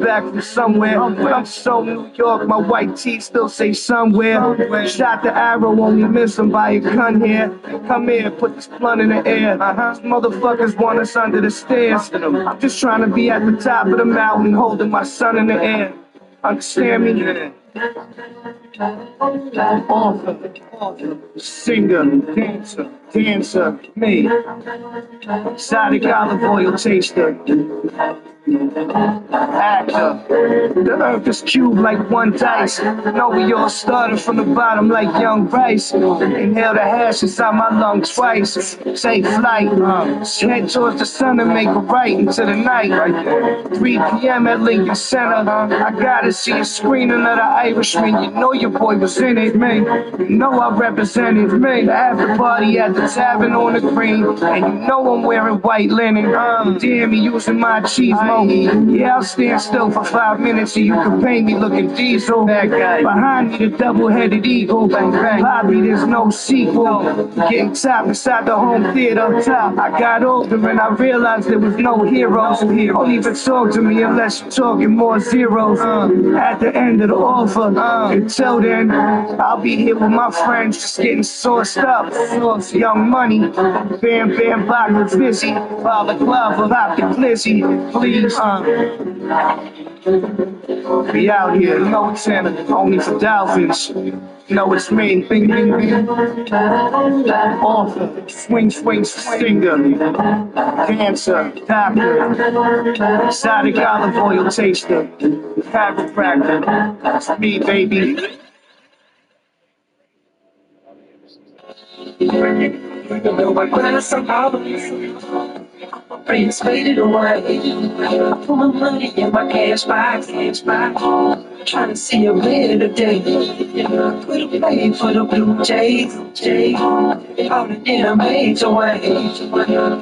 back from somewhere. But I'm so New York, my white teeth still say somewhere. Shot the arrow, only miss him by a gun here. Come here, put this blunt in the air. These motherfuckers want us under the stairs. I'm just trying to be at the top of the mountain, holding my son in the air. Understand me? Author, singer, dancer, me. Exotic olive oil taster. Actor. The earth is cubed like one dice. Know we all started from the bottom like young rice. Inhale the hash inside my lungs twice. Take flight. Head towards the sun and make a right into the night. 3 p.m. at Lincoln Center. I gotta see a screening of the Irishman. You know your boy was in it, man. You know I represented me. The after party at the tavern on the green. And you know I'm wearing white linen. Damn, me using my cheese mode. Yeah, I'll stand still for 5 minutes so you can pay me looking diesel. That guy. Behind me, the double-headed eagle. Bang, bang. Bobby, there's no sequel. Getting top inside the home theater. I got older and I realized there was no heroes. Don't even talk to me unless you're talking more zeros. At the end of the offer. Until then, I'll be here with my friends just getting sauced up. Young Money. Bam, bam, box busy. Balaclava, pop the glizzy. Please. Be out here, you know it's in only for dolphins. You know it's me. Bing, bing, bing. Author, swing, singer, dancer, doctor, exotic olive oil taster, chiropractor. It's me, baby. My glass of olives, my friends faded away. I put my money in my cash box, trying to see a better day. I could have played for the Blue Jays, all the damn age away.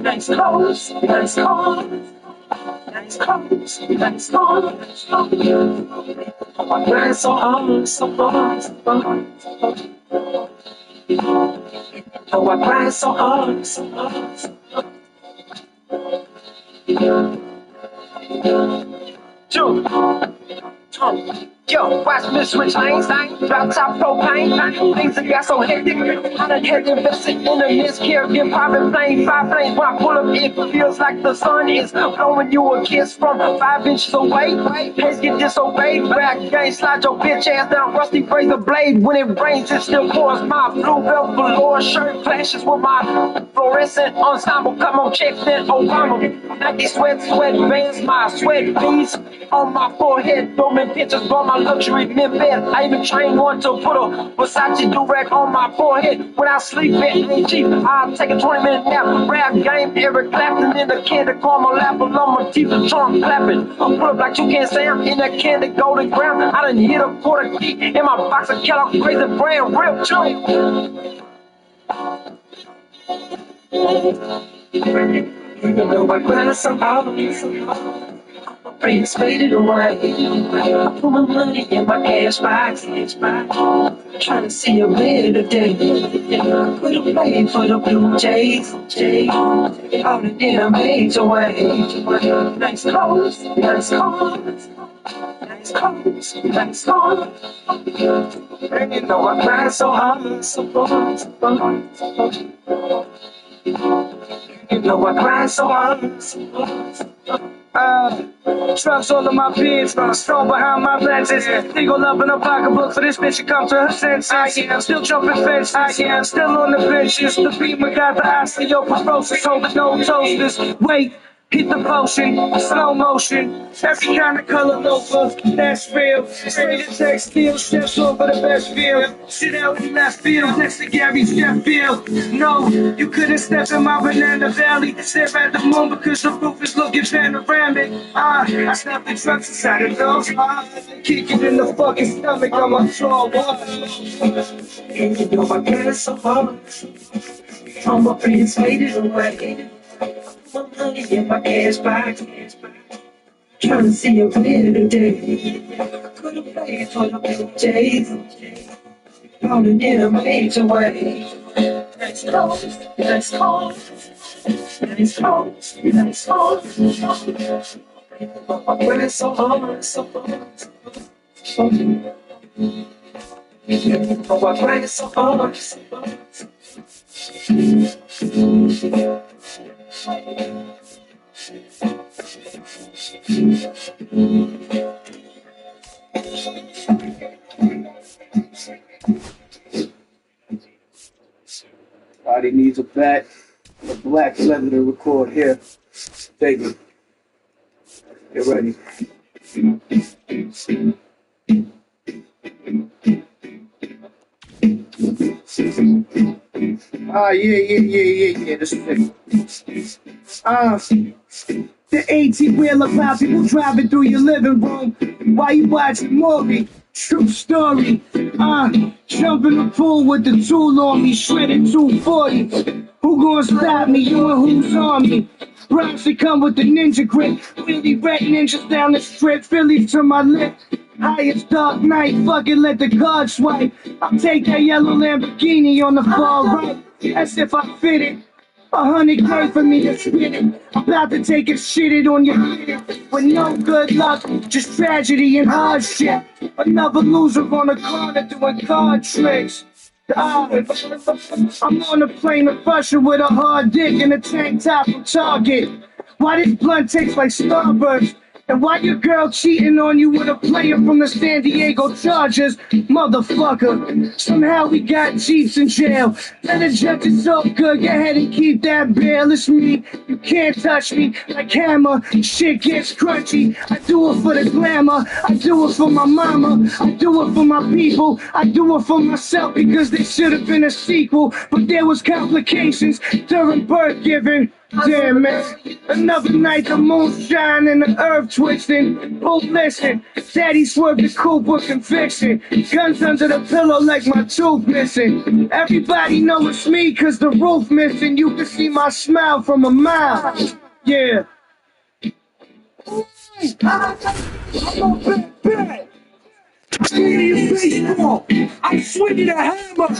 Nice clothes, nice cars, nice clothes, nice cars. My glass so hard, so hard, so hard. Oh, I cry so hard, so hard, so hard. Yo, watch me switch lanes, drop top propane. Things that got so hectic, I done had to invest in a miscarriage, private plane, 5 planes. When I pull up, it feels like the sun is blowing you a kiss from 5 inches away. Heads get disobeyed, back gang, slide your bitch ass down, rusty razor blade. When it rains, it still pours. My blue belt velour shirt clashes with my fluorescent ensemble. Come on, check that Obama. Nike sweat bands, my sweat beads on my forehead. Dormant pictures on my luxury mid bed. I even trained one to put a Versace do-rag on my forehead. When I sleep, it ain't cheap. I'll take a 20-minute nap. Rap game, Eric Clapton in the candy corn, my lap along my teeth, the trunk clapping. Put up like you can't say I'm in that candy golden ground. I done hit a quarter key in my box of Kellogg crazy brand real joint. You know my glass of olives, my friends faded away. I put my money in my cash box, trying to see a better day. I could have played for the Blue Jays, all the damn age away. Nice clothes, nice cars, nice clothes, nice cars. And you know I cry so hard, so hard, so hard, so hard. You know I cry so hard, so hard, so hard. Trucks all in my pants, strong behind my lenses. Legal up in a pocketbook for this bitch to come to her senses. I'm still jumping fences, I'm still on the benches. The beamer got the osteoporosis, holding no toasters. Wait, hit the potion, slow motion. Every kind of color loafer, that's real. Straight to textile, steps over the best field. Sit out in left field, next to Gary's Sheffield. No, you couldn't step in my banana valley. Stare at the moon because the roof is looking panoramic. I snap the trucks inside of those. Kick it in the fucking stomach, I'm a tall one. And you know my glass so hard, all my friends faded away. My money in my cash box, trying to see a better day. I could have played for the Blue Jays, all the damn age away. Nice clothes, nice cars, nice clothes, nice cars. I'm winning so hard, so hard, so hard. Oh, I'm winning so hard, so hard, so Body needs a bat, a black leather to record here. Take it. Get ready. Yeah. This is it. The 18-wheeler pop, people driving through your living room while you watching movie. True story. Jump in the pool with the tool on me, shredded 240. Who gonna stop me? You and who's on me? Bronx, they come with the ninja grip. Really red ninjas down the strip. Phillies to my lip. Highest dark night, fucking let the card swipe. I'll take that yellow Lamborghini on the far right, as if I fit it. 100K for me to spit it. About to take a shit on your head. With no good luck, just tragedy and hardship. Another loser on the corner doing card tricks. I'm on a plane to Russia with a hard dick and a tank top from Target. Why this blunt tastes like Starburst? And why your girl cheating on you with a player from the San Diego Chargers? Motherfucker, somehow we got Jeeps in jail. Let the judge is so good, go ahead and keep that bail. It's me, you can't touch me like hammer. Shit gets crunchy, I do it for the glamour. I do it for my mama, I do it for my people. I do it for myself because there should have been a sequel. But there was complications during birth giving. Damn man, another night the moon shine and the earth twisting. Oh listen, daddy swerved the coupe with conviction. Guns under the pillow like my tooth missing. Everybody know it's me cause the roof missing. You can see my smile from a mile. Yeah. I'm a bad. Stadium baseball. I swinging a hammer. Fuck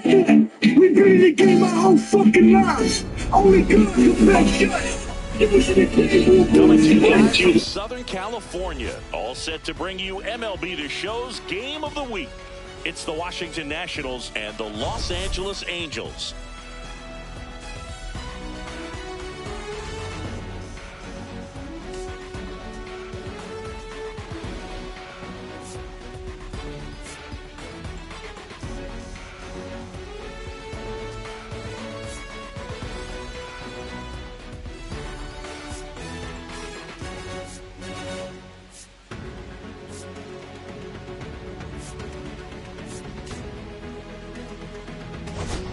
that. We been in the game our whole fucking lives. Only God can back shut. Coming to you in Southern California, all set to bring you MLB The Show's Game of the Week. It's the Washington Nationals and the Los Angeles Angels.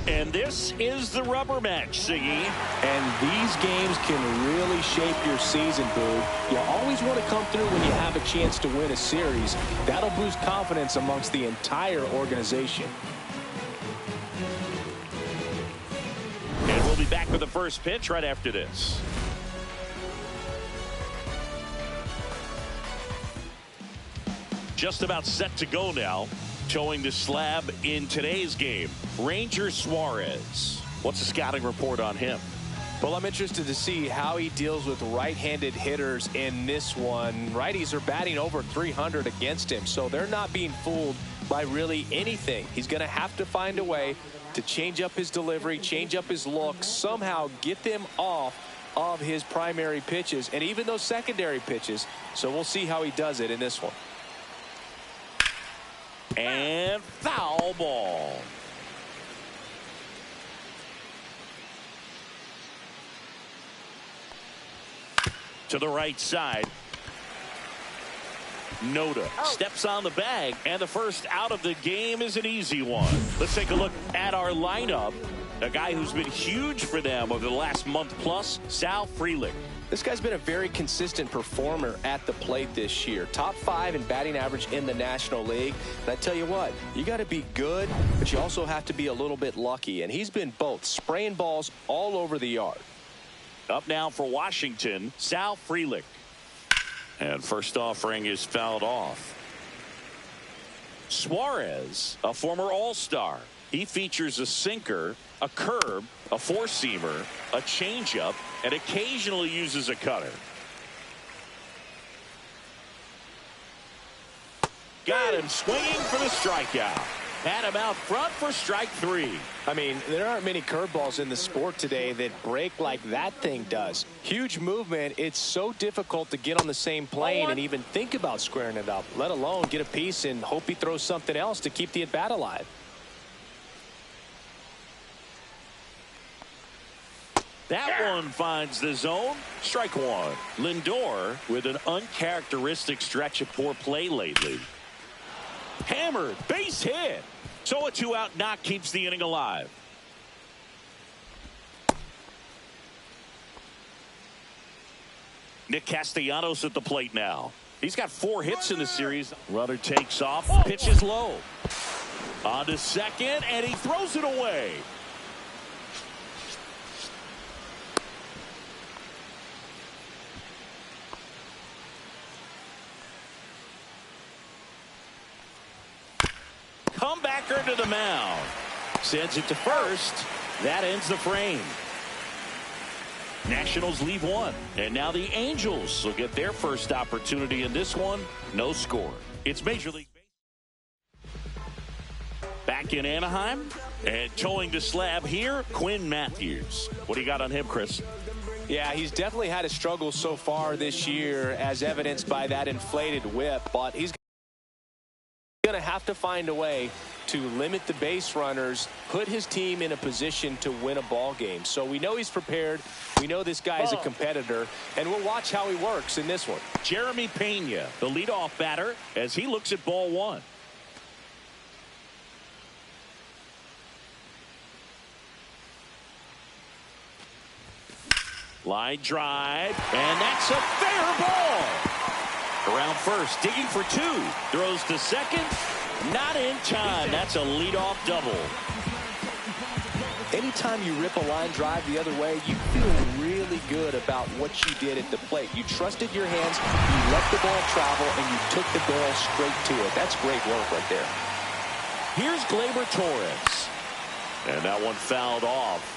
And this is the rubber match, Siggy. And these games can really shape your season, Boo. You always want to come through when you have a chance to win a series. That'll boost confidence amongst the entire organization. And we'll be back with the first pitch right after this. Just about set to go now. Showing the slab in today's game, Ranger Suarez. What's the scouting report on him? Well, I'm interested to see how he deals with right-handed hitters in this one. Righties are batting over 300 against him, so they're not being fooled by really anything. He's going to have to find a way to change up his delivery, change up his look, somehow get them off of his primary pitches and even those secondary pitches. So we'll see how he does it in this one. And foul ball. To the right side. Noda steps on the bag, and the first out of the game is an easy one. Let's take a look at our lineup. A guy who's been huge for them over the last month plus, Sal Frelick. This guy's been a very consistent performer at the plate this year. Top 5 in batting average in the National League. And I tell you what, you got to be good, but you also have to be a little bit lucky. And he's been both, spraying balls all over the yard. Up now for Washington, Sal Frelick. And first offering is fouled off. Suarez, a former All-Star. He features a sinker, a curve, a four-seamer, a changeup, and occasionally uses a cutter. Got him swinging for the strikeout. Had him out front for strike 3. I mean, there aren't many curveballs in the sport today that break like that thing does. Huge movement. It's so difficult to get on the same plane and even think about squaring it up, let alone get a piece and hope he throws something else to keep the at-bat alive. That one finds the zone. Strike 1. Lindor with an uncharacteristic stretch of poor play lately. Hammered, base hit. So a 2-out knock keeps the inning alive. Nick Castellanos at the plate now. He's got 4 hits in the series. Runner takes off, pitches low. On to second, and he throws it away. Comebacker to the mound. Sends it to first. That ends the frame. Nationals leave 1. And now the Angels will get their first opportunity in this one. No score. It's Major League Baseball. Back in Anaheim. And towing the slab here, Quinn Matthews. What do you got on him, Chris? Yeah, he's definitely had a struggle so far this year, as evidenced by that inflated whip. But he's going to have to find a way to limit the base runners, put his team in a position to win a ball game. So we know he's prepared. We know this guy is a competitor, and we'll watch how he works in this one. Jeremy Pena, the leadoff batter, as he looks at ball 1. Line drive, and that's a fair ball. Around first, digging for 2. Throws to second. Not in time. That's a leadoff double. Anytime you rip a line drive the other way, you feel really good about what you did at the plate. You trusted your hands, you let the ball travel, and you took the barrel straight to it. That's great work right there. Here's Gleyber Torres. And that one fouled off.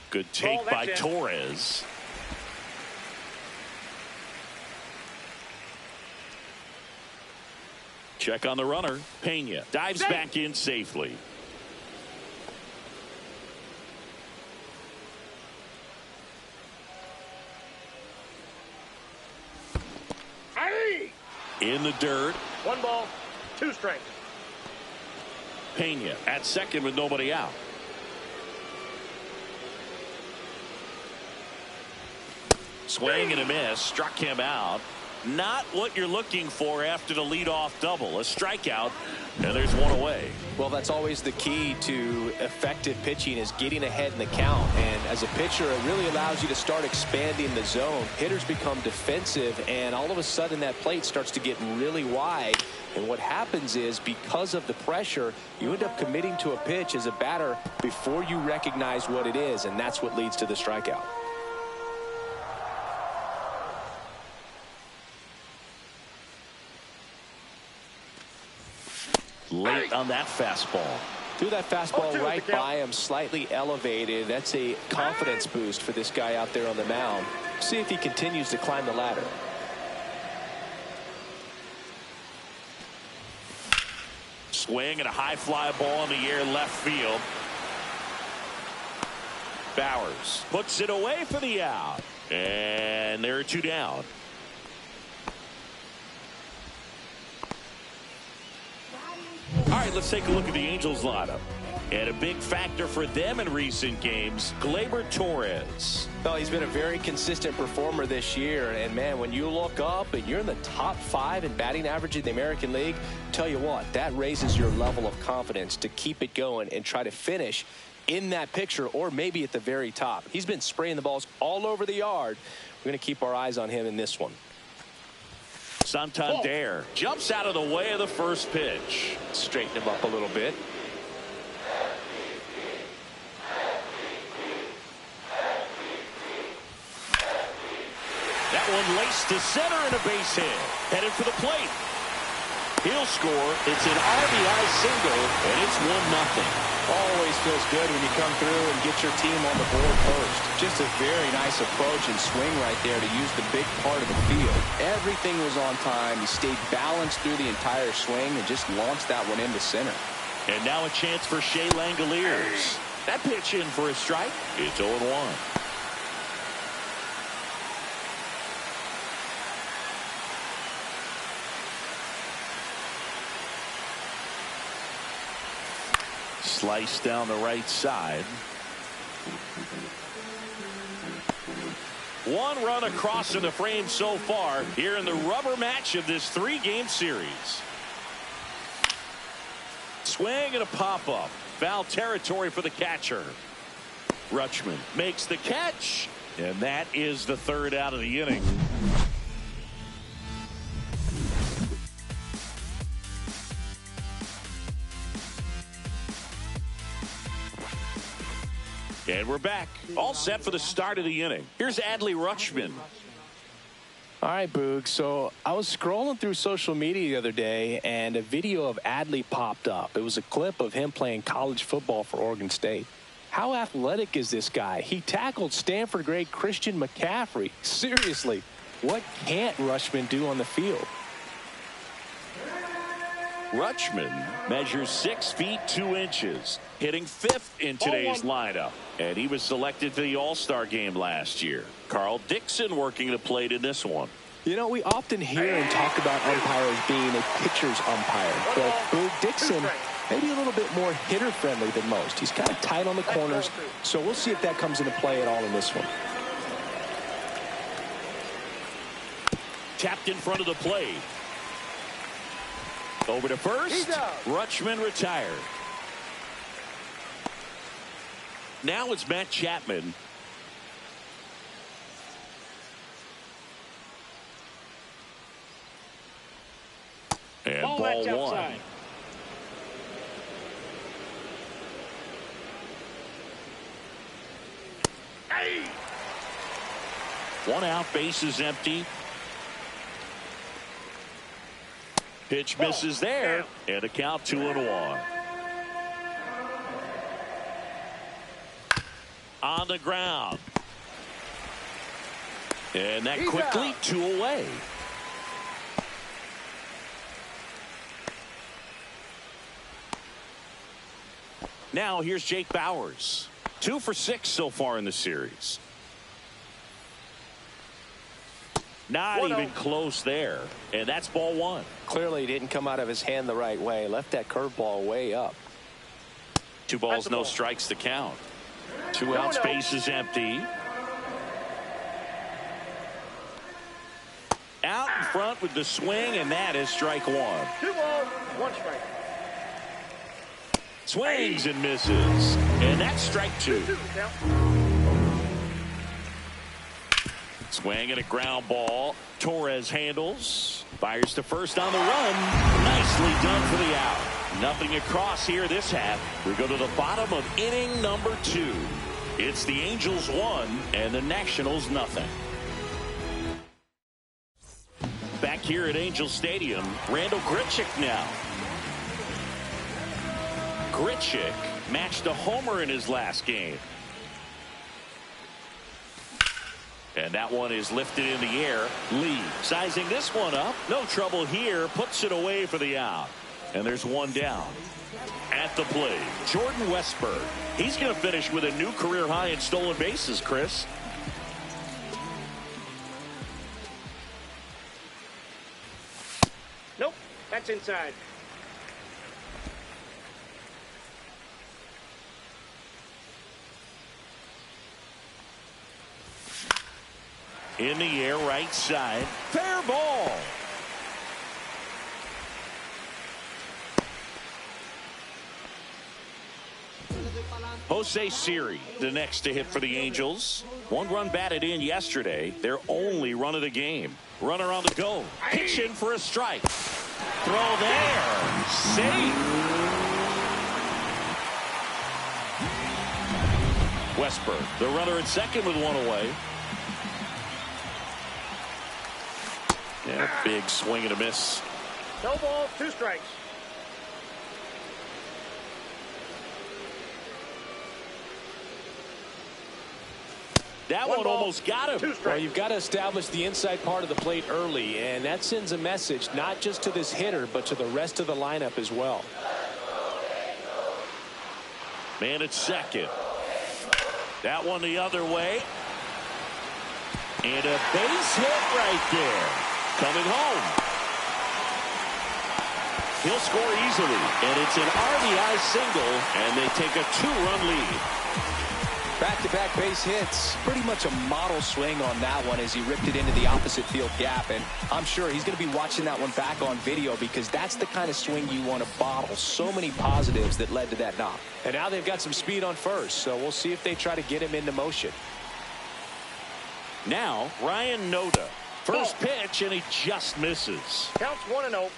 Good take by Torres. Check on the runner. Pena dives back in safely. In the dirt. 1 ball, 2 strikes. Pena at second with nobody out. Swing and a miss. Struck him out. Not what you're looking for after the leadoff double. A strikeout, and there's 1 away. Well, that's always the key to effective pitching, is getting ahead in the count. And as a pitcher, it really allows you to start expanding the zone. Hitters become defensive, and all of a sudden that plate starts to get really wide. And what happens is, because of the pressure, you end up committing to a pitch as a batter before you recognize what it is, and that's what leads to the strikeout. Late on that fastball. Threw that fastball right by him, slightly elevated. That's a confidence boost for this guy out there on the mound. See if he continues to climb the ladder. Swing and a high fly ball in the air left field. Bowers puts it away for the out. And there are 2 down. All right, let's take a look at the Angels lineup. And a big factor for them in recent games, Gleyber Torres. Well, he's been a very consistent performer this year. And, man, when you look up and you're in the top 5 in batting average in the American League, tell you what, that raises your level of confidence to keep it going and try to finish in that picture, or maybe at the very top. He's been spraying the balls all over the yard. We're going to keep our eyes on him in this one. Santander jumps out of the way of the first pitch. Straighten him up a little bit. That one laced to center and a base hit. Headed for the plate. He'll score. It's an RBI single, and it's 1-0. Always feels good when you come through and get your team on the board first. Just a very nice approach and swing right there to use the big part of the field. Everything was on time. He stayed balanced through the entire swing and just launched that one into center. And now a chance for Shea Langoliers. That pitch in for a strike. It's 0-1. Slice down the right side. One run across in the frame so far here in the rubber match of this 3-game series. Swing and a pop-up. Foul territory for the catcher. Rutschman makes the catch, and that is the 3rd out of the inning. And we're back. All set for the start of the inning. Here's Adley Rutschman. All right, Boog. So I was scrolling through social media the other day, and a video of Adley popped up. It was a clip of him playing college football for Oregon State. How athletic is this guy? He tackled Stanford great Christian McCaffrey. Seriously, what can't Rutschman do on the field? Rutschman measures 6 feet 2 inches, hitting 5th in today's lineup. And he was selected for the All-Star game last year. Carl Dixon working the plate in this one. You know, we often hear and talk about umpires being a pitcher's umpire. But Boog Dixon, maybe a little bit more hitter-friendly than most. He's kind of tight on the corners, so we'll see if that comes into play at all in this one. Tapped in front of the plate. Over to first. Rutschman retired. Now it's Matt Chapman. And ball 1. Hey. 1 out, bases empty. Pitch misses there, and a count 2-1. On the ground. And that quickly 2 away. Now here's Jake Bauers. 2 for 6 so far in the series. Not even close there. And that's ball 1. Clearly didn't come out of his hand the right way. Left that curveball way up. 2 balls, no strikes to count. 2 outs, base is empty. Out in front with the swing, and that is strike 1. 2 balls, 1 strike. Swings and misses. And that's strike 2. Swing and a ground ball. Torres handles. Fires to first on the run. Nicely done for the out. Nothing across here this half. We go to the bottom of inning number 2. It's the Angels 1 and the Nationals nothing. Back here at Angel Stadium, Randall Grichuk now. Grichuk matched a homer in his last game. And that one is lifted in the air. Lee sizing this one up. No trouble here. Puts it away for the out. And there's 1 down. At the plate, Jordan Westburg. He's going to finish with a new career high in stolen bases, Chris. Nope, that's inside. In the air, right side. Fair ball. Jose Siri, the next to hit for the Angels. 1 run batted in yesterday. Their only run of the game. Runner on the go. Pitch in for a strike. Throw there. Safe. Westburg, the runner at second with 1 away. And a big swing and a miss. No balls, 2 strikes. That one almost got him. Well, you've got to establish the inside part of the plate early, and that sends a message not just to this hitter, but to the rest of the lineup as well. Man at second. That one the other way. And a base hit right there. Coming home. He'll score easily, and it's an RBI single, and they take a 2-run lead. Back-to-back base hits. Pretty much a model swing on that one as he ripped it into the opposite field gap. And I'm sure he's going to be watching that one back on video because that's the kind of swing you want to bottle. So many positives that led to that knock. And now they've got some speed on first, so we'll see if they try to get him into motion. Now, Ryan Noda. First pitch, and he just misses. Counts 1-0.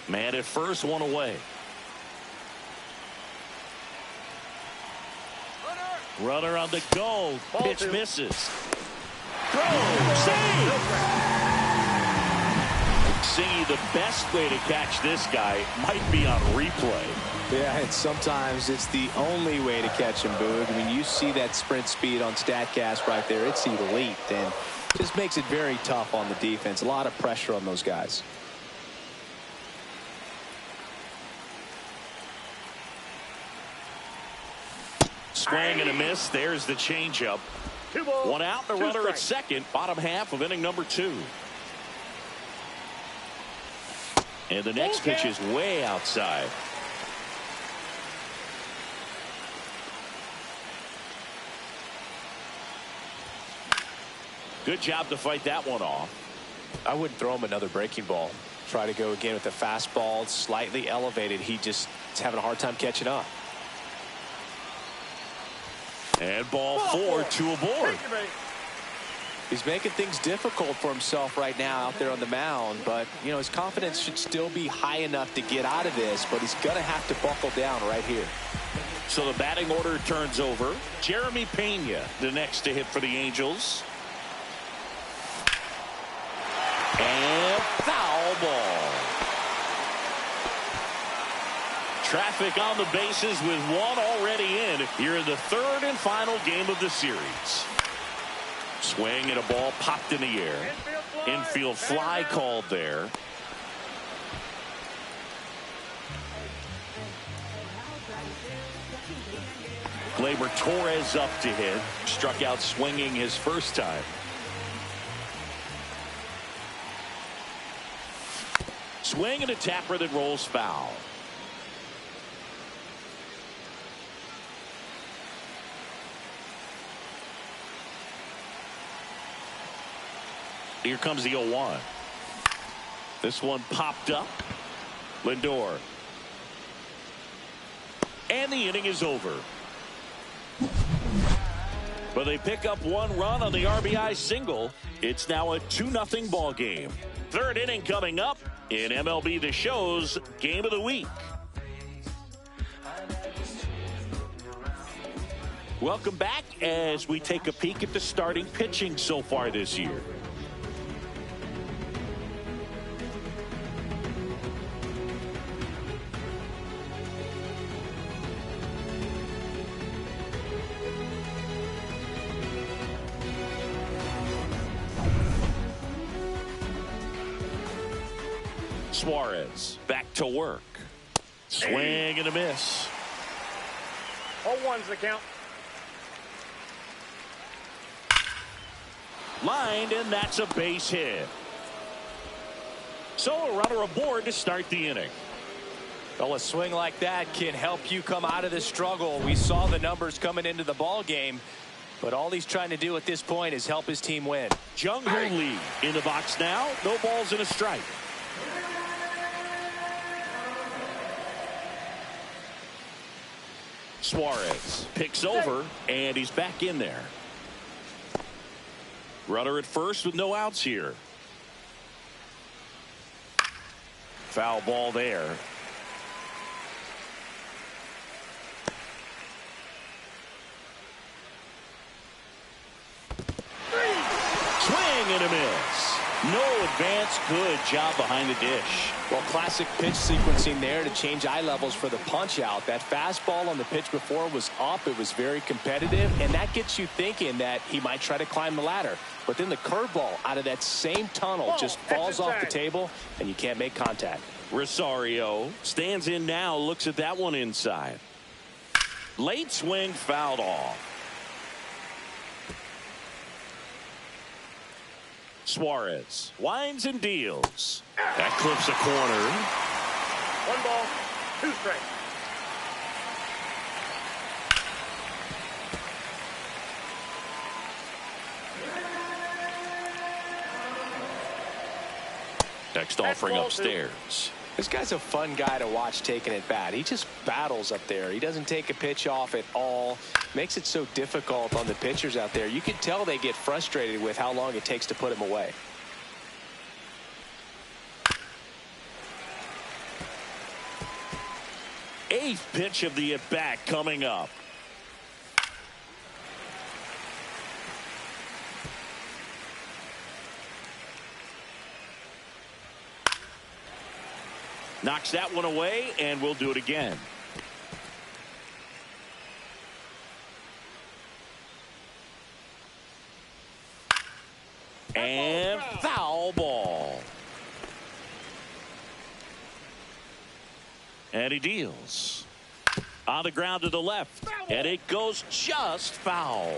Man at first, 1 away. Runner on the go. Pitch misses. Throw. Save. See, the best way to catch this guy might be on replay. Yeah, and sometimes it's the only way to catch him, Boog. I mean, you see that sprint speed on StatCast right there. It's elite, and just makes it very tough on the defense. A lot of pressure on those guys. Swing and a miss. There's the changeup. 2 balls, 1 out, and a 2 runner at strikes. second. Bottom half of inning number 2. And the next pitch is way outside. Good job to fight that one off. I wouldn't throw him another breaking ball. Try to go again with the fastball, slightly elevated. He just is having a hard time catching up. And ball 4, 2 aboard. He's making things difficult for himself right now out there on the mound, but you know his confidence should still be high enough to get out of this, but he's going to have to buckle down right here. So the batting order turns over. Jeremy Pena, the next to hit for the Angels. And foul ball. Traffic on the bases with 1 already in here in the 3rd and final game of the series. Swing and a ball popped in the air. Infield fly called there. Gleyber Torres up to hit. Struck out swinging his first time. Swing and a tapper that rolls foul. Here comes the 0-1. This one popped up. Lindor. And the inning is over. But they pick up 1 run on the RBI single. It's now a 2-0 ball game. 3rd inning coming up in MLB The Show's Game of the Week. Welcome back as we take a peek at the starting pitching so far this year. Suarez back to work. Swing and a miss. 0-1's the count. Lined, and that's a base hit. So a runner aboard to start the inning. Well, a swing like that can help you come out of the struggle. We saw the numbers coming into the ball game, but all he's trying to do at this point is help his team win. Jung-Hoo Lee in the box now. No balls and a strike. Suarez picks over, and he's back in there. Runner at first with no outs here. Foul ball there. Swing and a miss. No advance. Good job behind the dish. Well, classic pitch sequencing there to change eye levels for the punch out. That fastball on the pitch before was up. It was very competitive, and that gets you thinking that he might try to climb the ladder. But then the curveball out of that same tunnel just falls off the table, and you can't make contact. Rosario stands in now, looks at that one inside. Late swing, fouled off. Suarez winds and deals. That clips a corner. 1 ball, 2 strikes. Next offering upstairs. This guy's a fun guy to watch taking at bat. He just battles up there. He doesn't take a pitch off at all. Makes it so difficult on the pitchers out there. You can tell they get frustrated with how long it takes to put him away. Eighth pitch of the at-bat coming up. Knocks that one away, and we'll do it again. And foul ball. And he deals. On the ground to the left. And it goes just foul.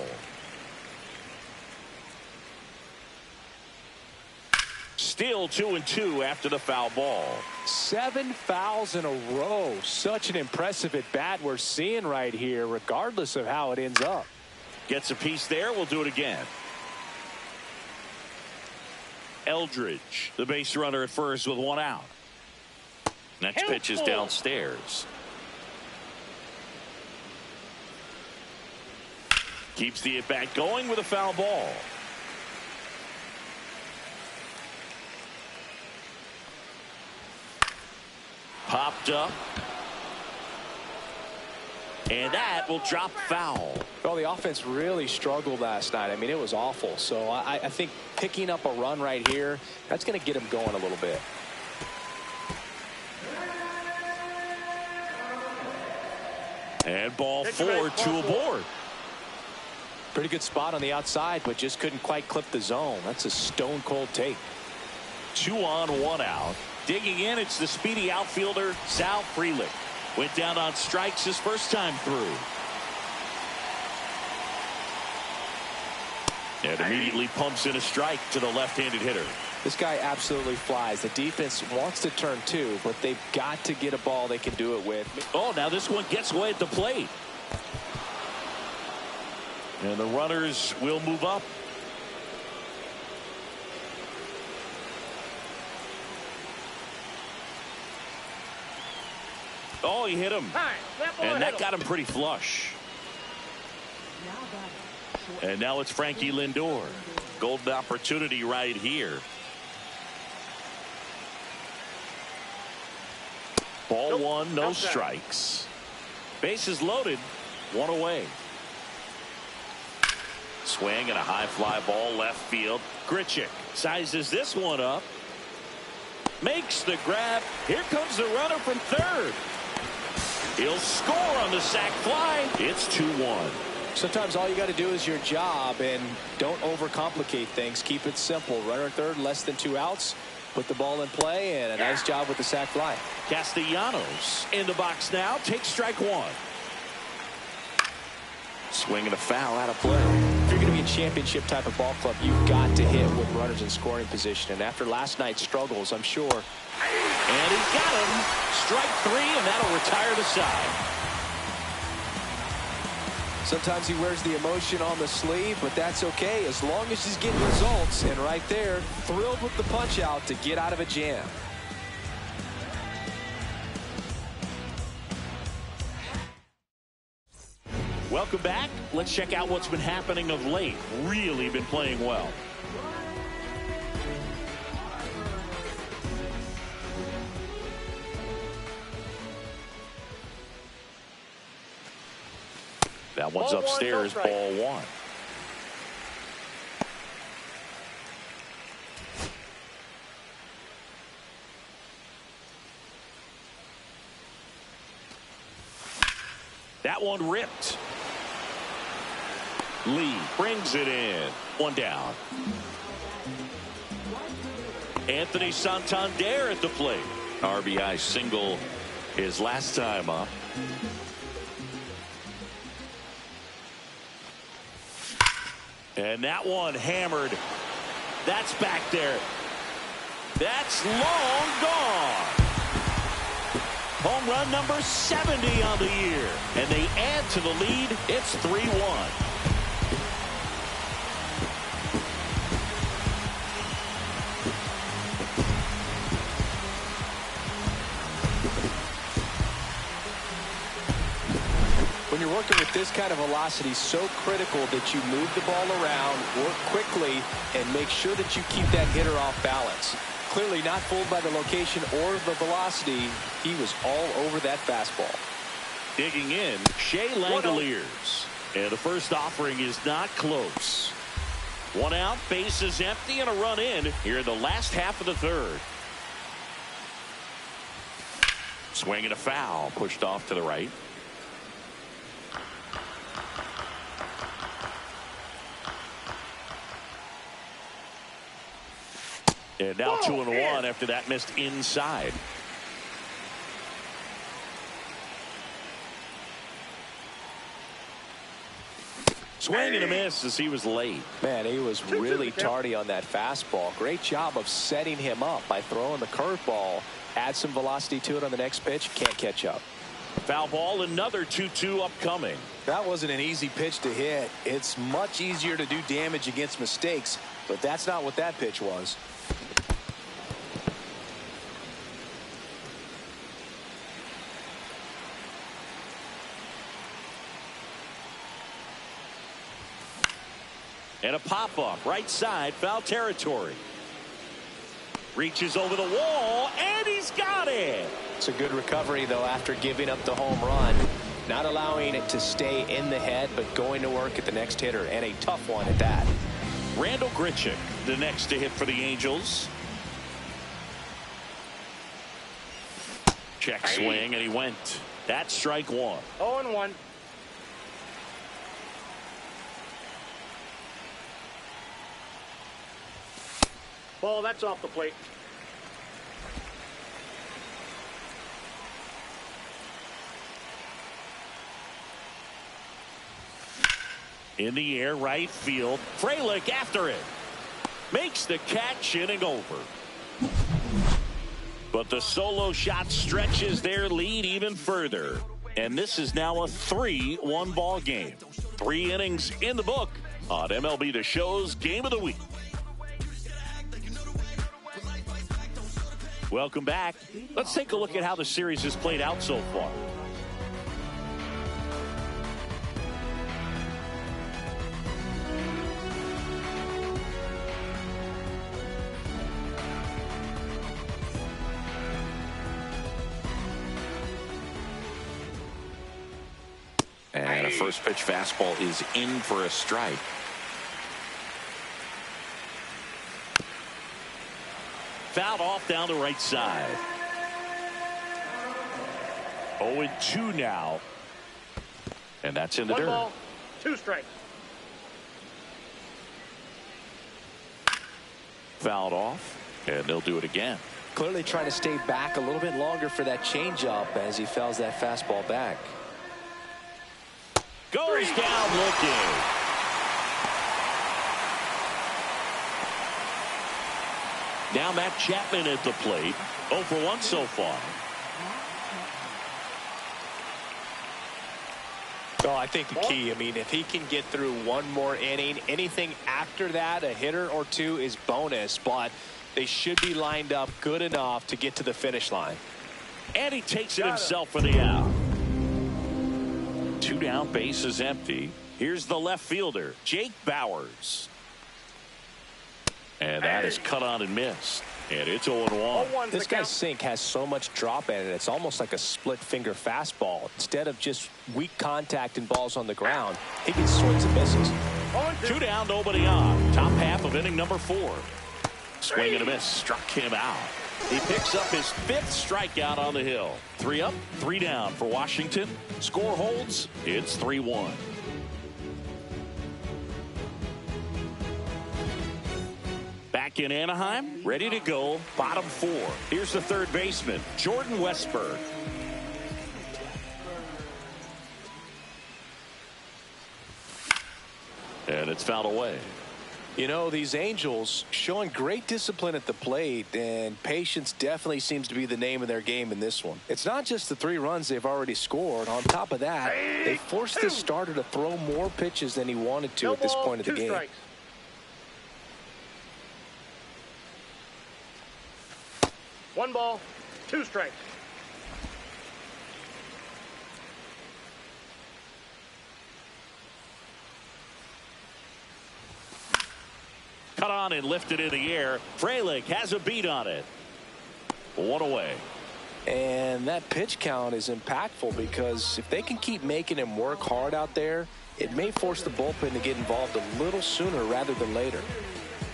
Still 2-2 after the foul ball. 7 fouls in a row. Such an impressive at bat we're seeing right here, regardless of how it ends up. Gets a piece there. We'll do it again. Eldridge, the base runner at first with 1 out. Next pitch is downstairs. Keeps the at bat going with a foul ball. Popped up. And that will drop foul. Well, the offense really struggled last night. I mean, it was awful. So I think picking up a run right here, that's going to get him going a little bit. And ball 4, 2 aboard. Pretty good spot on the outside, but just couldn't quite clip the zone. That's a stone cold take. 2 on, 1 out. Digging in, it's the speedy outfielder, Sal Frelick. Went down on strikes his first time through. And immediately pumps in a strike to the left-handed hitter. This guy absolutely flies. The defense wants to turn 2, but they've got to get a ball they can do it with. Oh, now this one gets away at the plate. And the runners will move up. Oh, he hit him. And that got him pretty flush. And now it's Frankie Lindor. Golden opportunity right here. Ball 1, no strikes. Bases loaded, 1 away. Swing and a high fly ball left field. Grichuk sizes this one up. Makes the grab. Here comes the runner from third. He'll score on the sac fly. It's 2-1. Sometimes all you got to do is your job and don't overcomplicate things. Keep it simple. Runner at third, less than 2 outs. Put the ball in play, and a nice job with the sac fly. Castellanos in the box now. Takes strike 1. Swing and a foul out of play. If you're going to be a championship type of ball club, you've got to hit with runners in scoring position. And after last night's struggles, I'm sure. And he got him. Strike 3, and that'll retire the side. Sometimes he wears the emotion on the sleeve, but that's okay as long as he's getting results. And right there, thrilled with the punch out to get out of a jam. Welcome back. Let's check out what's been happening of late. Really been playing well. That one's upstairs, ball 1. That one ripped. Lee brings it in. One down. Anthony Santander at the plate. RBI single his last time up. And that one hammered. That's back there. That's long gone. Home run number 70 on the year. And they add to the lead. It's 3-1. When you're working with this kind of velocity, so critical that you move the ball around, work quickly, and make sure that you keep that hitter off balance. Clearly not fooled by the location or the velocity. He was all over that fastball. Digging in, Shea Langoliers. And the first offering is not close. One out, base is empty, and a run in here in the last half of the third. Swing and a foul, pushed off to the right. And now 2-1 after that missed inside. Swing and a miss as he was late. Man, he was really tardy on that fastball. Great job of setting him up by throwing the curveball. Add some velocity to it on the next pitch. Can't catch up. Foul ball, another 2-2 upcoming. That wasn't an easy pitch to hit. It's much easier to do damage against mistakes, but that's not what that pitch was. And a pop-up, right side, foul territory. Reaches over the wall, and he's got it. It's a good recovery, though, after giving up the home run. Not allowing it to stay in the head, but going to work at the next hitter, and a tough one at that. Randall Grichuk, the next to hit for the Angels. Check swing, and he went. That's strike one. 0-1. Ball, that's off the plate. In the air, right field. Frelick after it. Makes the catch, inning over. But the solo shot stretches their lead even further. And this is now a 3-1 ball game. 3 innings in the book on MLB The Show's Game of the Week. Welcome back. Let's take a look at how the series has played out so far. And a first pitch fastball is in for a strike. Fouled off down the right side. 0-2 now. And that's in the dirt. 1 ball, 2 strikes. Fouled off, and they'll do it again. Clearly trying to stay back a little bit longer for that changeup as he fouls that fastball back. Goes down looking. Now Matt Chapman at the plate. 0 for 1 so far. Oh, I think the key, if he can get through one more inning, anything after that, a hitter or two is bonus, but they should be lined up good enough to get to the finish line. And he takes it himself for the out. 2 down, base is empty. Here's the left fielder, Jake Bauers. And that is cut on and missed. And it's 0-1. This guy's sink has so much drop in it. It's almost like a split finger fastball. Instead of just weak contact and balls on the ground, he gets swings and misses. 2 down, nobody on. Top half of inning number 4. Swing and a miss. Struck him out. He picks up his 5th strikeout on the hill. 3 up, 3 down for Washington. Score holds. It's 3-1. Back in Anaheim, ready to go, bottom 4. Here's the third baseman, Jordan Westburg. And it's fouled away. You know, these Angels showing great discipline at the plate, and patience definitely seems to be the name of their game in this one. It's not just the 3 runs they've already scored. On top of that, they forced the starter to throw more pitches than he wanted to at this point of the game. Strikes. 1 ball, 2 strikes. Cut on and lifted in the air. Frelick has a beat on it. 1 away. And that pitch count is impactful because if they can keep making him work hard out there, it may force the bullpen to get involved a little sooner rather than later.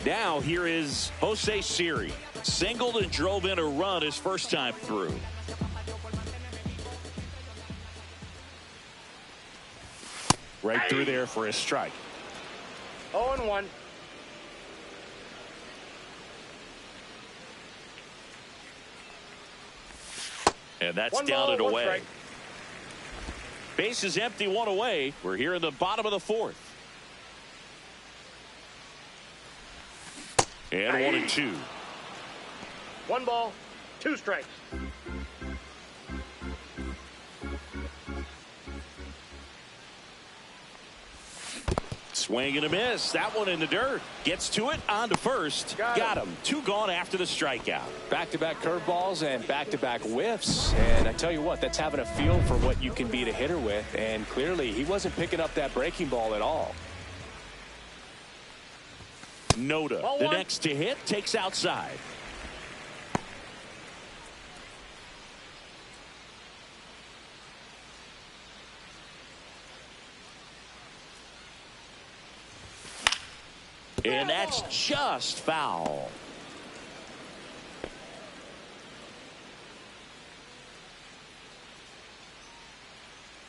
Now here is Jose Siri. Singled and drove in a run his first time through. Right through there for a strike. 0-1. And that's 1 down ball, and 1 away. strike. Base is empty, 1 away. We're here in the bottom of the 4th. And 1-2. 1 ball, 2 strikes. Swing and a miss. That one in the dirt. Gets to it, on to first. Got him. 2 gone after the strikeout. Back-to-back curveballs and back-to-back whiffs. And I tell you what, that's having a feel for what you can beat a hitter with. And clearly, he wasn't picking up that breaking ball at all. Noda, the next to hit, takes outside. And that's just foul.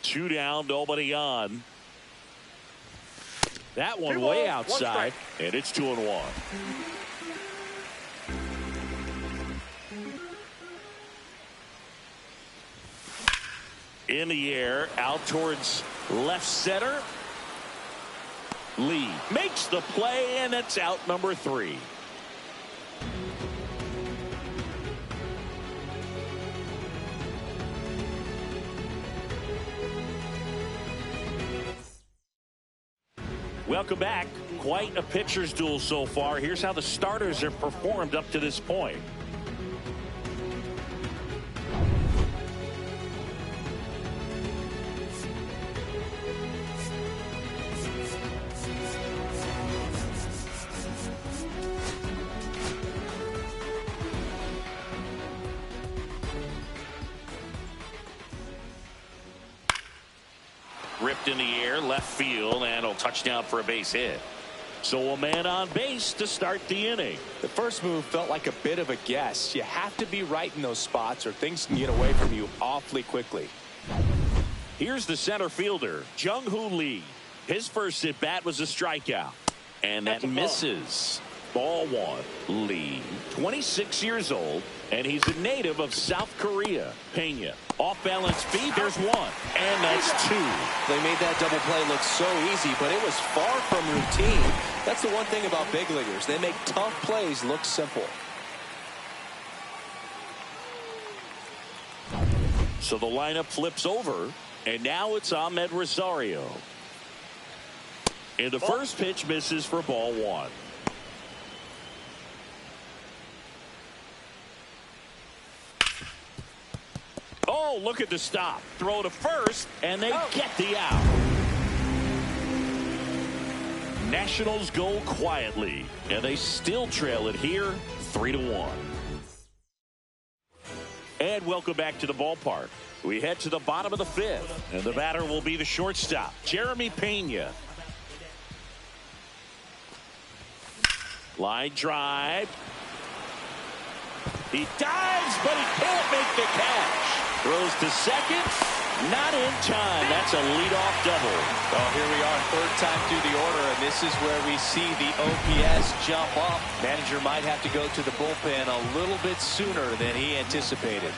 Two down, nobody on. That one way outside, and it's 2-1. In the air, out towards left center. Lee makes the play, and it's out number 3. Welcome back. Quite a pitcher's duel so far. Here's how the starters have performed up to this point. Ripped in the air, left field, and a touchdown for a base hit. So a man on base to start the inning. The first move felt like a bit of a guess. You have to be right in those spots or things can get away from you awfully quickly. Here's the center fielder, Jung-Hoo Lee. His first at bat was a strikeout, and that misses. Ball 1. Lee, 26 years old, and he's a native of South Korea. Pena, off balance feet, there's 1, and that's 2. They made that double play look so easy, but it was far from routine. That's the one thing about big leaguers. They make tough plays look simple. So the lineup flips over, and now it's Ahmed Rosario. And the first pitch misses for ball 1. Oh, look at the stop. Throw to first, and they get the out. Nationals go quietly, and they still trail it here 3-1. And welcome back to the ballpark. We head to the bottom of the 5th, and the batter will be the shortstop, Jeremy Pena. Line drive. He dives, but he can't make the catch. Throws to second. Not in time. That's a leadoff double. Well, here we are, third time through the order, and this is where we see the OPS jump up. Manager might have to go to the bullpen a little bit sooner than he anticipated.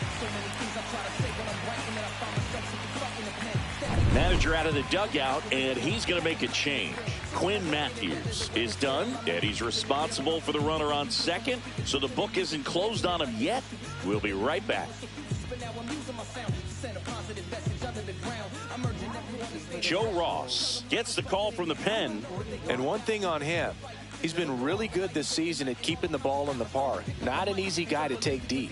Manager out of the dugout, and he's going to make a change. Quinn Matthews is done, and he's responsible for the runner on second, so the book isn't closed on him yet. We'll be right back. Joe Ross gets the call from the pen. And one thing on him, he's been really good this season at keeping the ball in the park. Not an easy guy to take deep.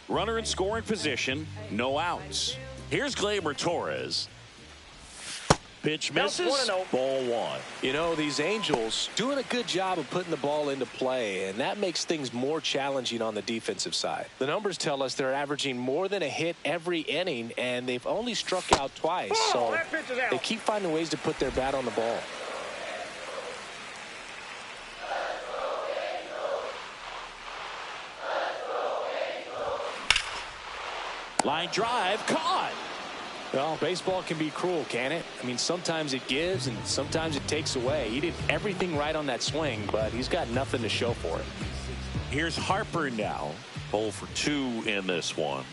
Runner in scoring position, no outs. Here's Gleyber Torres. Pitch misses, ball one. You know, these Angels doing a good job of putting the ball into play, and that makes things more challenging on the defensive side. The numbers tell us they're averaging more than a hit every inning, and they've only struck out twice, so they keep finding ways to put their bat on the ball. Line drive, caught. Well, baseball can be cruel, can it? I mean, sometimes it gives and sometimes it takes away. He did everything right on that swing, but he's got nothing to show for it. Here's Harper now. 0 for 2 in this one.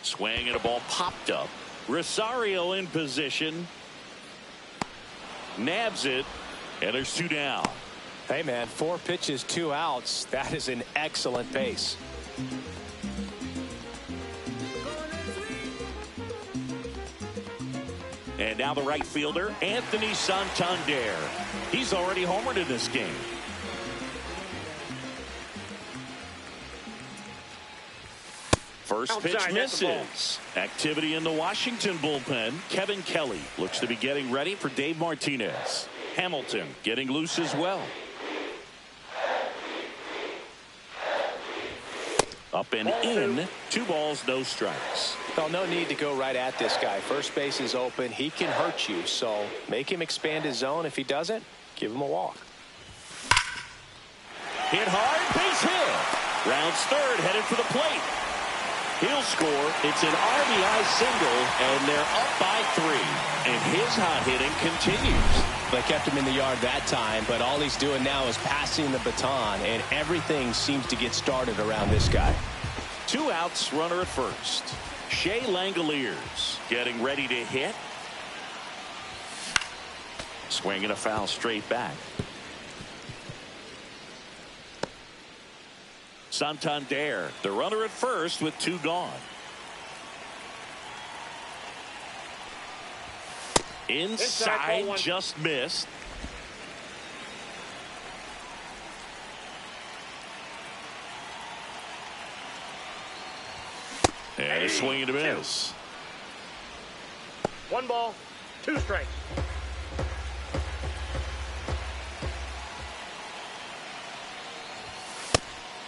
Swing and a ball popped up. Rosario in position. Nabs it, and there's 2 down. Hey, man, 4 pitches, 2 outs. That is an excellent pace. And now the right fielder, Anthony Santander. He's already homered in this game. First pitch misses. Activity in the Washington bullpen. Kevin Kelly looks to be getting ready for Dave Martinez. Hamilton getting loose as well. Up and in. 2 balls, no strikes. Well, no need to go right at this guy. First base is open. He can hurt you, so make him expand his zone. If he doesn't, give him a walk. Hit hard, base hit. Rounds third, headed for the plate. He'll score. It's an RBI single, and they're up by 3. And his hot hitting continues. They kept him in the yard that time, but all he's doing now is passing the baton, and everything seems to get started around this guy. 2 outs, runner at first. Shea Langoliers getting ready to hit. Swinging a foul straight back. Santander, the runner at first with 2 gone. Inside, just missed. And a swing and a miss. 1 ball, 2 strikes.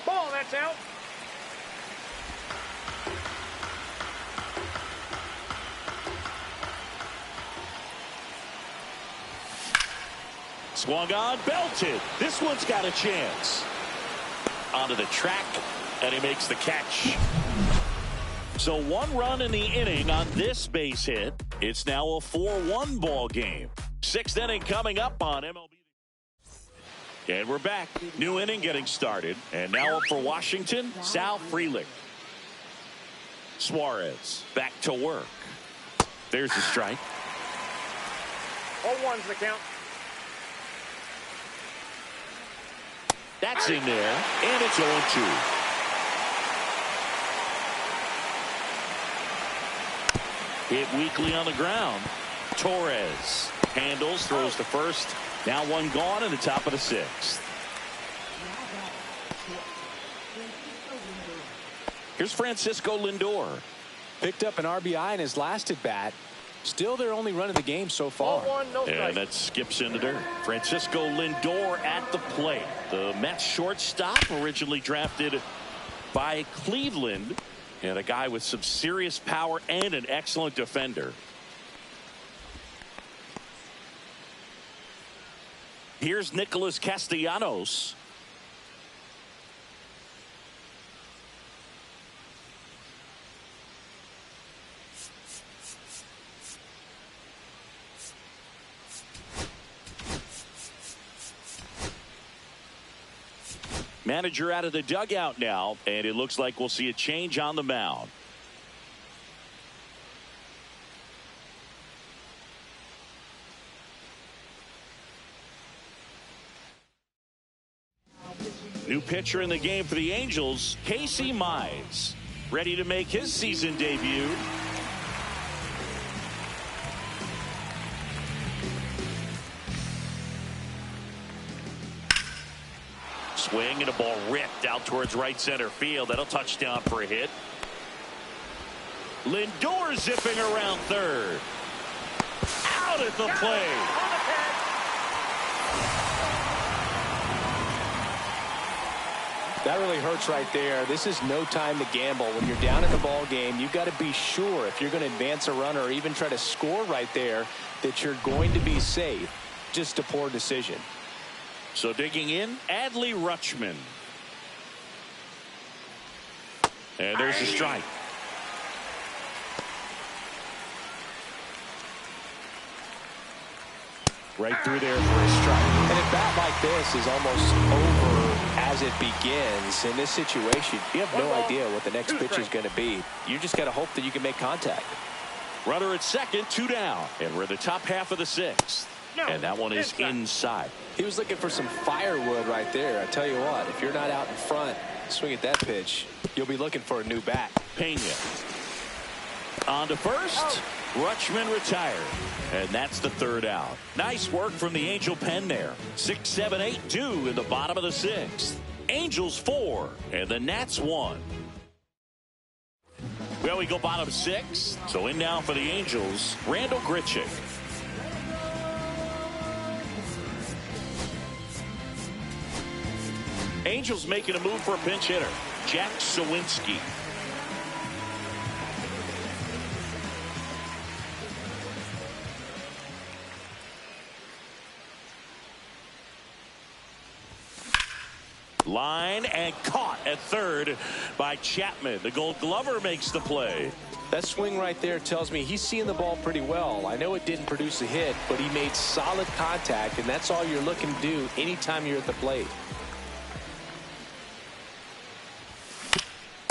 Ball, that's out. Swung on, belted. This one's got a chance. Onto the track, and he makes the catch. So 1 run in the inning on this base hit. It's now a 4-1 ball game. 6th inning coming up on MLB. And we're back. New inning getting started. And now up for Washington, Sal Frelick. Suarez back to work. There's the strike. 0-1's the count. That's in there, and it's 0-2. Hit weakly on the ground. Torres handles, throws to first. Now 1 gone in the top of the 6th. Here's Francisco Lindor. Picked up an RBI in his last at bat. Still their only run of the game so far. 0-1, no strike. And that skips into dirt. Francisco Lindor at the plate. The Mets shortstop, originally drafted by Cleveland, and a guy with some serious power and an excellent defender. Here's Nicholas Castellanos. Manager out of the dugout now, and it looks like we'll see a change on the mound. New pitcher in the game for the Angels, Casey Mize, ready to make his season debut. Swing and a ball ripped out towards right center field. That'll touch down for a hit. Lindor zipping around third. Out at the plate. That really hurts right there. This is no time to gamble. When you're down in the ball game, you've got to be sure if you're going to advance a runner or even try to score right there that you're going to be safe. Just a poor decision. So digging in, Adley Rutschman. And there's a strike. Right through there for a strike. And a bat like this is almost over as it begins. In this situation, you have no idea what the next pitch is going to be. You just got to hope that you can make contact. Runner at second, 2 down. And we're in the top half of the 6th. And that one is inside. He was looking for some firewood right there. I tell you what, if you're not out in front, swing at that pitch, you'll be looking for a new bat. Pena. On to first. Rutschman retired. And that's the 3rd out. Nice work from the Angel pen there. 6, 7, 8, 2 in the bottom of the 6th. Angels 4 and the Nats 1. Well, we go bottom 6. So in now for the Angels, Randall Grichuk. Angels making a move for a pinch hitter, Jack Sawinski. Line and caught at third by Chapman. The Gold Glover makes the play. That swing right there tells me he's seeing the ball pretty well. I know it didn't produce a hit, but he made solid contact, and that's all you're looking to do anytime you're at the plate.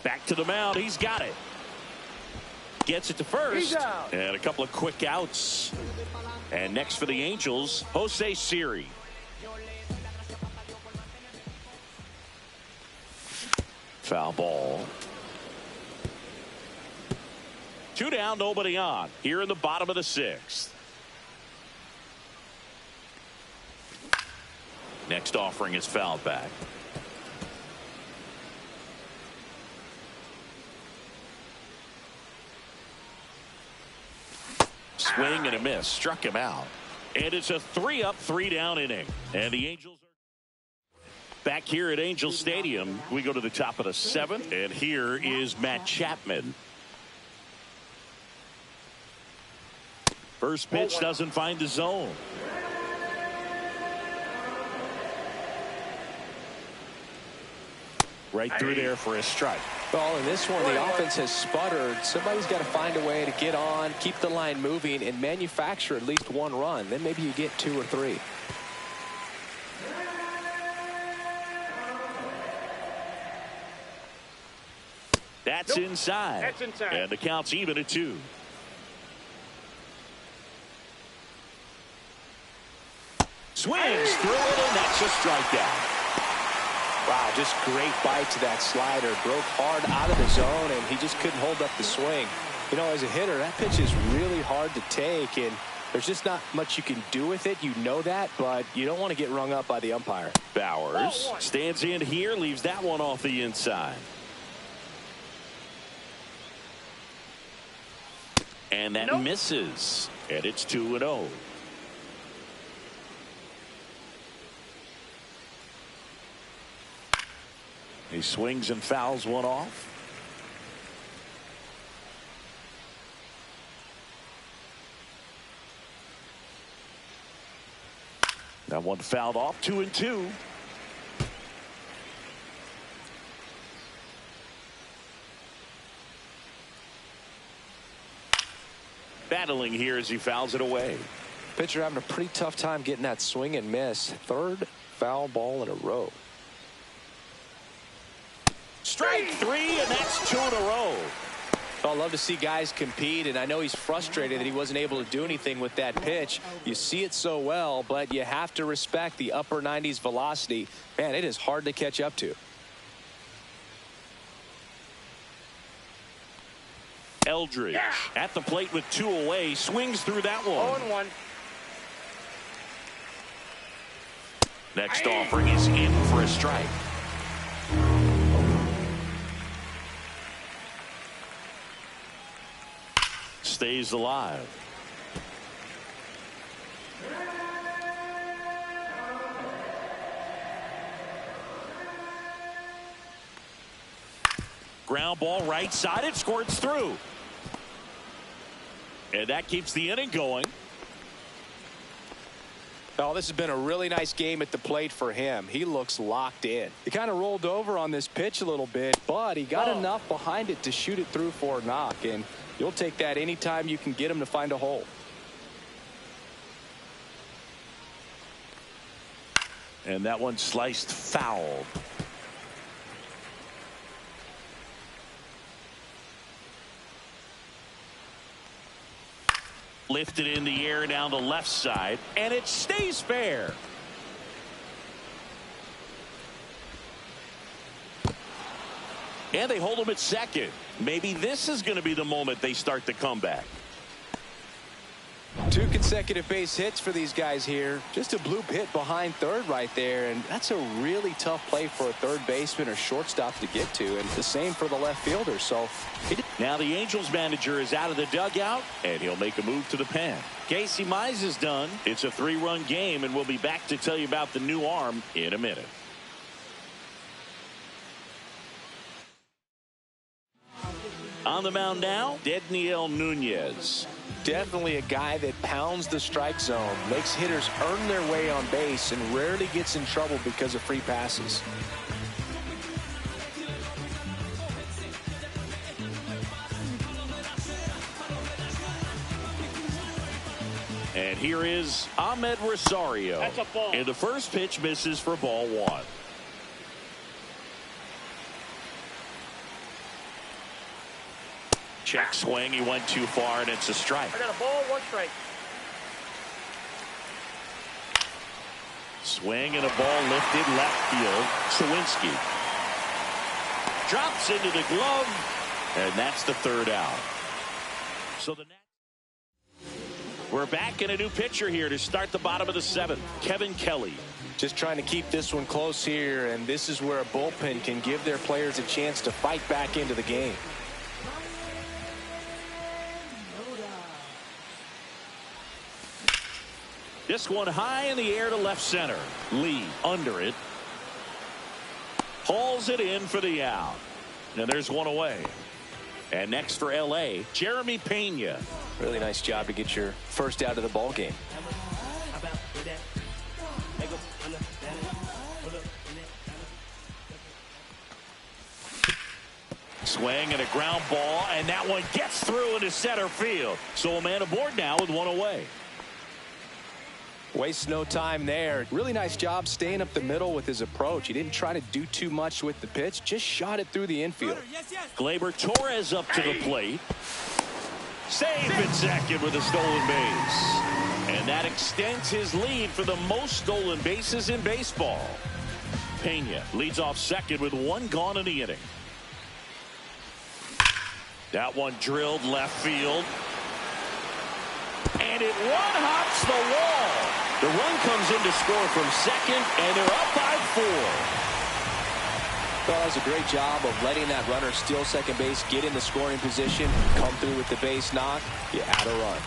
Back to the mound. He's got it. Gets it to first. And a couple of quick outs. And next for the Angels, Jose Siri. Foul ball. 2 down, nobody on. Here in the bottom of the 6th. Next offering is fouled back. Swing and a miss. Struck him out. And it's a 3-up, 3-down inning. And the Angels are back here at Angel Stadium. We go to the top of the 7th. And here is Matt Chapman. First pitch doesn't find the zone. Right through there for a strike. Well, in this one, the offense has sputtered. Somebody's got to find a way to get on, keep the line moving, and manufacture at least 1 run. Then maybe you get 2 or 3. That's inside. That's inside. And the count's even at 2. Swings through it, and that's a strikeout. Wow, just great bite to that slider. Broke hard out of the zone, and he just couldn't hold up the swing. You know, as a hitter, that pitch is really hard to take, and there's just not much you can do with it. You know that, but you don't want to get rung up by the umpire. Bowers stands in here, leaves that one off the inside. And that misses. And it's 2-0. He swings and fouls one off. That one fouled off, 2-2. Battling here as he fouls it away. Pitcher having a pretty tough time getting that swing and miss. Third foul ball in a row. Strike 3, and that's 2 in a row. I love to see guys compete, and I know he's frustrated that he wasn't able to do anything with that pitch. You see it so well, but you have to respect the upper 90s velocity. Man, it is hard to catch up to. Eldridge at the plate with 2 away, swings through that one. 0-1. Next offering is in for a strike. Stays alive. Ground ball right side, it squirts through. And that keeps the inning going. Oh, this has been a really nice game at the plate for him. He looks locked in. He kind of rolled over on this pitch a little bit, but he got enough behind it to shoot it through for a knock, and you'll take that anytime you can get him to find a hole. And that one sliced foul. Lifted in the air down the left side, and it stays fair. And they hold him at second. Maybe this is going to be the moment they start the comeback. 2 consecutive base hits for these guys here. Just a bloop hit behind third right there, and that's a really tough play for a third baseman or shortstop to get to, and the same for the left fielder. So now the Angels manager is out of the dugout, and he'll make a move to the pen. Casey Mize is done. It's a 3-run game, and we'll be back to tell you about the new arm in a minute. On the mound now, Dedniel Nunez. Definitely a guy that pounds the strike zone, makes hitters earn their way on base, and rarely gets in trouble because of free passes. And here is Ahmed Rosario. That's a ball. And the first pitch misses for ball 1. Check swing. He went too far, and it's a strike. I got a ball, 1 strike. Swing and a ball lifted left field. Sawinski drops into the glove, and that's the 3rd out. So the we're back in a new pitcher here to start the bottom of the 7th. Kevin Kelly. Just trying to keep this one close here, and this is where a bullpen can give their players a chance to fight back into the game. This one high in the air to left center. Lee under it. Hauls it in for the out. And there's one away. And next for L.A., Jeremy Pena. Really nice job to get your first out of the ball game. Swing and a ground ball, and that one gets through into center field. So a man aboard now with one away. Wastes no time there. Really nice job staying up the middle with his approach. He didn't try to do too much with the pitch, just shot it through the infield. Gleyber Torres up to the plate. Safe at second with a stolen base. And that extends his lead for the most stolen bases in baseball. Pena leads off second with 1 gone in the inning. That one drilled left field. And it one-hops the wall. The run comes in to score from second, and they're up by 4. Well, that was a great job of letting that runner steal second base, get in the scoring position, come through with the base knock. You add a run.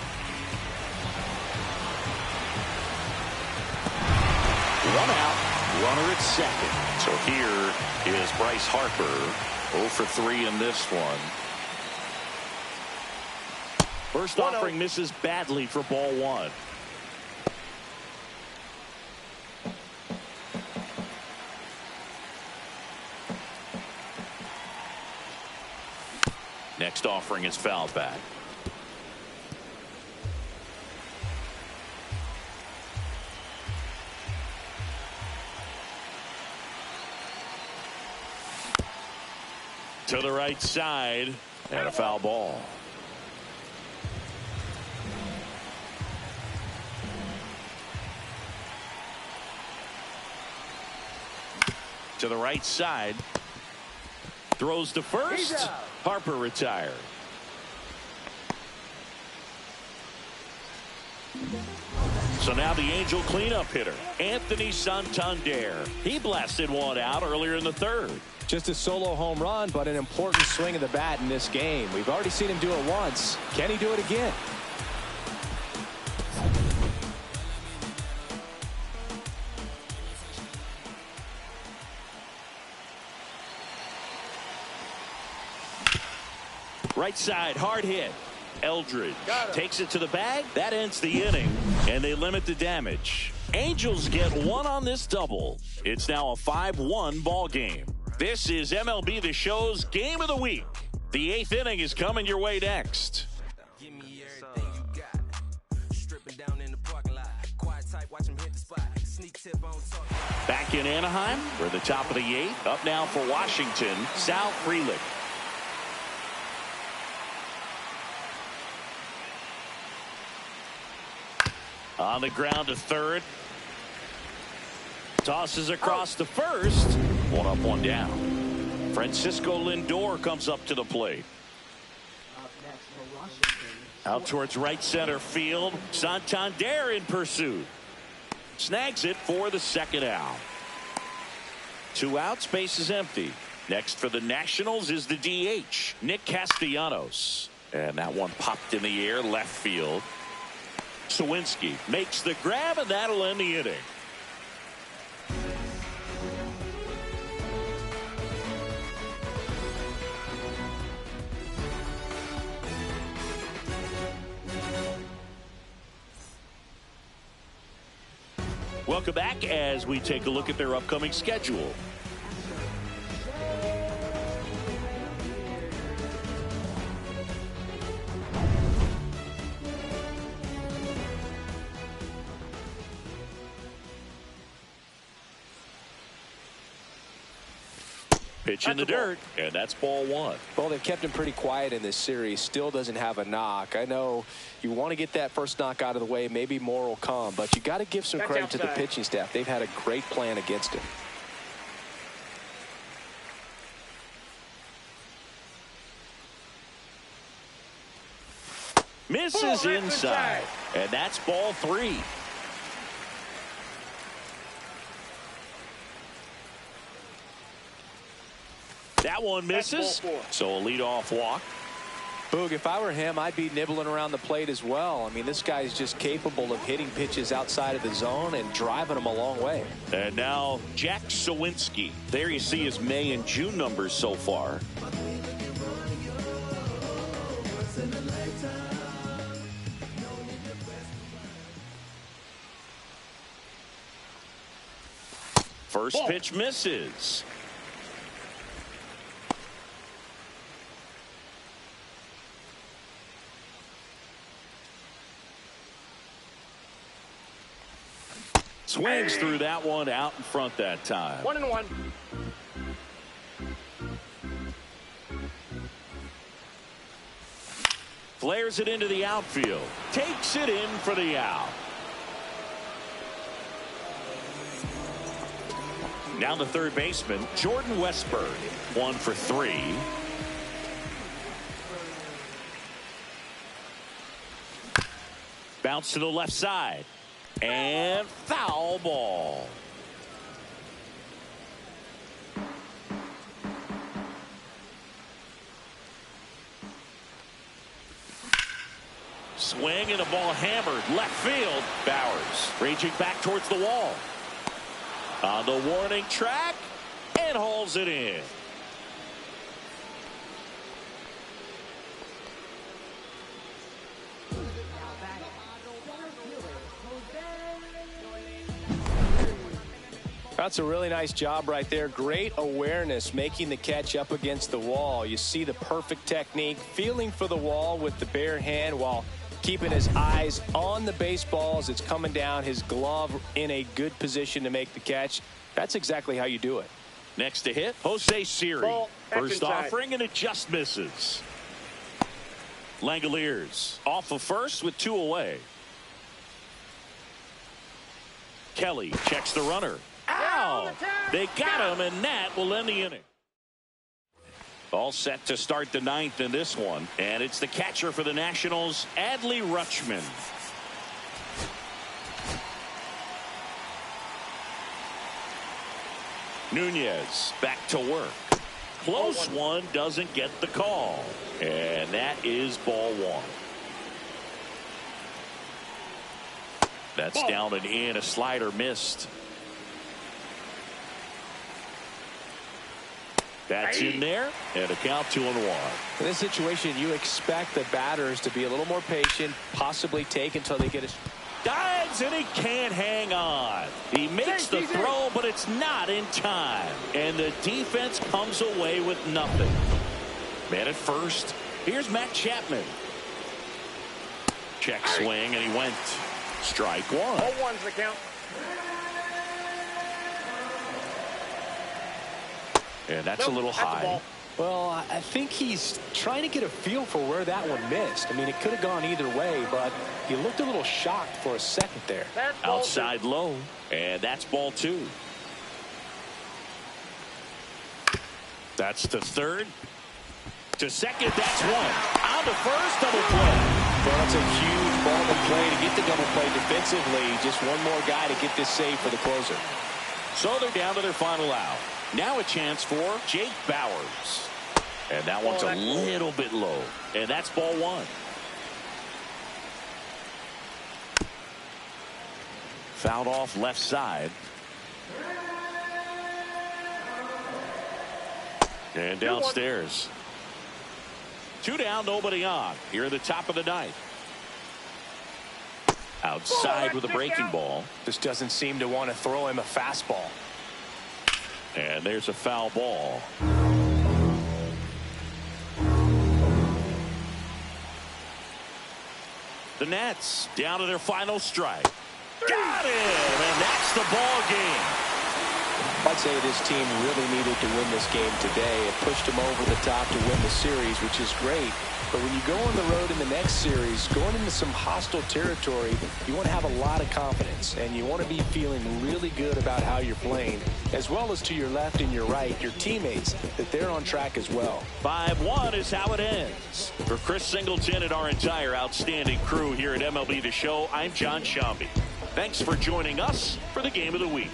One out, runner at second. So here is Bryce Harper, 0 for 3 in this one. First offering misses badly for ball 1. next offering is fouled back. To the right side, and a foul ball. To the right side, throws to first. Harper retired. So now the Angel cleanup hitter, Anthony Santander. He blasted one out earlier in the third. Just a solo home run, but an important swing of the bat in this game. We've already seen him do it once. Can he do it again? Right side, hard hit. Eldridge takes it to the bag. That ends the inning, and they limit the damage. Angels get one on this double. It's now a 5-1 ball game. This is MLB The Show's Game of the Week. The 8th inning is coming your way next. Give me everything you got. Stripping down in the parking lot. Quiet type, watch him hit the spot. Sneak tip on talk. Back in Anaheim, we're the top of the 8th. Up now for Washington, Sal Frelick. On the ground to third. Tosses across to first. One up, one down. Francisco Lindor comes up to the plate. Out towards right center field. Santander in pursuit. Snags it for the second out. 2 outs, base is empty. Next for the Nationals is the DH, Nick Castellanos. And that one popped in the air, left field. Sawinski makes the grab, and that'll end the inning. Welcome back as we take a look at their upcoming schedule. Pitch in the dirt, and that's ball 1. Well, they've kept him pretty quiet in this series. Still doesn't have a knock. I know you want to get that first knock out of the way. Maybe more will come, but you got to give some credit to the pitching staff. They've had a great plan against him. Misses inside, and that's ball 3. That one misses, so a leadoff walk. Boog, if I were him, I'd be nibbling around the plate as well. I mean, this guy's just capable of hitting pitches outside of the zone and driving them a long way. And now Jack Sawinski. There you see his May and June numbers so far. First pitch misses. Swings through that one, out in front that time. 1-1. Flares it into the outfield. Takes it in for the out. Now the third baseman, Jordan Westburg. 1 for 3. Bounce to the left side. And foul ball. Swing and the ball hammered left field. Bowers reaching back towards the wall. On the warning track and hauls it in. That's a really nice job right there. Great awareness, making the catch up against the wall. You see the perfect technique, feeling for the wall with the bare hand while keeping his eyes on the baseball as it's coming down, his glove in a good position to make the catch. That's exactly how you do it. Next to hit, Jose Siri. Ball, First inside. offering, and it just misses. Langoliers off of first with 2 away. Kelly checks the runner. Ow! They got him, and that will end the inning. All set to start the 9th in this one, and it's the catcher for the Nationals, Adley Rutschman. Nunez back to work. Close one, doesn't get the call, and that is ball 1. That's down and in. A slider missed. That's in there, and a count 2-1. In this situation, you expect the batters to be a little more patient, possibly take until they get a... Dives, and he can't hang on. He makes the throw, but it's not in time. And the defense comes away with nothing. Man at first. Here's Matt Chapman. Check swing, and he went. Strike 1. 0-1's the count. And that's a little high. Well, I think he's trying to get a feel for where that one missed. I mean, it could have gone either way, but he looked a little shocked for a second there. Outside low, and that's ball 2. That's to third. To second, that's 1. On to first, double play. Well, that's a huge ball to play to get the double play defensively. Just one more guy to get this save for the closer. So they're down to their final out. Now a chance for Jake Bauers. And that one's a little bit low. And that's ball 1. Fouled off left side. And downstairs. 2 down, nobody on. Here in the top of the 9th. Outside with a breaking ball. Just doesn't seem to want to throw him a fastball. And there's a foul ball. The Nats down to their final strike. Got him! And that's the ball game. I'd say this team really needed to win this game today. It pushed them over the top to win the series, which is great. But when you go on the road in the next series, going into some hostile territory, you want to have a lot of confidence. And you want to be feeling really good about how you're playing, as well as to your left and your right, your teammates, that they're on track as well. 5-1 is how it ends. For Chris Singleton and our entire outstanding crew here at MLB The Show, I'm John Shambi. Thanks for joining us for the Game of the Week.